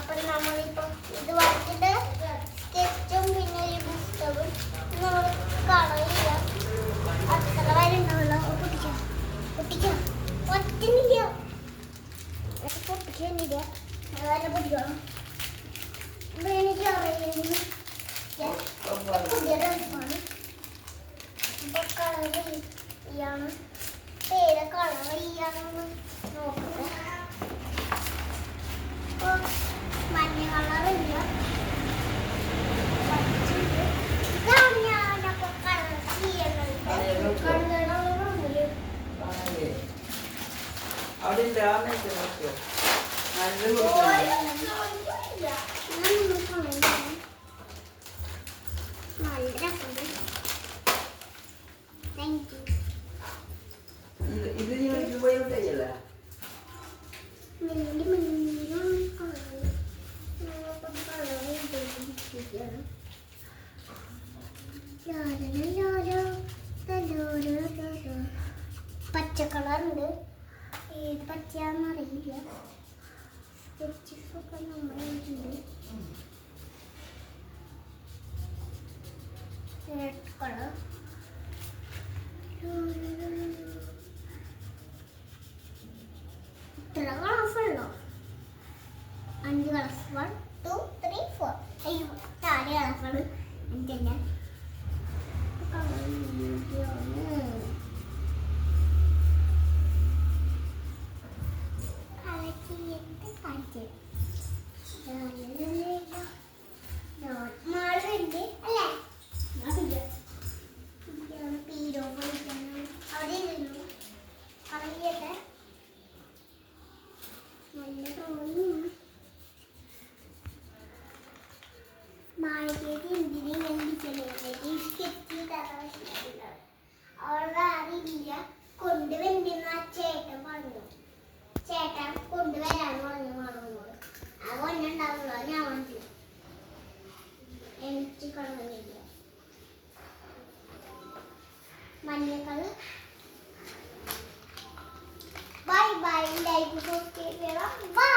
അപ്പൊ നമ്മളിപ്പോ ഇത് വരച്ചിട്ട് സ്കെച്ചും പിന്നെ ഒരു പുസ്തകവും നമ്മൾ കളർ ചെയ്യാം. അത്ര വരെ ഉണ്ടാവുമല്ലോ. പൊട്ടിക്കാം പൊട്ടിക്കാം ഒറ്റന്നില്ല പൊട്ടിക്കുന്നില്ല അതുപോലെ പൊട്ടിക്കണം. എനിക്ക് അറിയുന്നു പുതിയ ഡ്രസ്സാണ്. അപ്പൊ കളർ ചെയ്യാണ്. പേര് കളർ ചെയ്യാനൊന്ന് നോക്കട്ടെ. മഞ്ഞ കളറില്ല. ഇതാണ് ഞാനപ്പോ കളർ ചെയ്യുന്നത്. പച്ച കളറുണ്ട്. ഏത് പച്ചയാണെന്ന് അറിയില്ല. സ്കെച്ചൊക്കെ നമ്മളുണ്ട്. റെഡ് കളർ ഇത്ര കളേഴ്സ് ഉള്ളോ? 5 കളേഴ്സ്. 1 2 3 4. അയ്യോ 4 കളേഴ്സാണ്. എനിക്കല്ല മാളുണ്ട് അല്ലേ? പീരോ അവിടെ ഇരുന്നു അറിയട്ടെ. നല്ല തോന്നുന്നു. മാളികേക്ക് എന്തിനും വേണ്ടിയിട്ട് സ്കെച്ച് ചെയ്തിട്ടുണ്ട്. അവളുടെ അറിയില്ല കൊണ്ടുവരുന്ന ചേട്ടൻ പറഞ്ഞു. ചേട്ടൻ കൊണ്ടുവരാൻ പറഞ്ഞു മാളുന്നോട്. ആ കൊണ്ടുണ്ടാവുള്ളൂ. ഞാൻ വാങ്ങിച്ചു. എനിക്ക് കളറില്ല. മഞ്ഞക്കളർ. Bye bye. ലൈക്ക് സബ്സ്ക്രൈബ് ചെയ്യണം. ബൈ.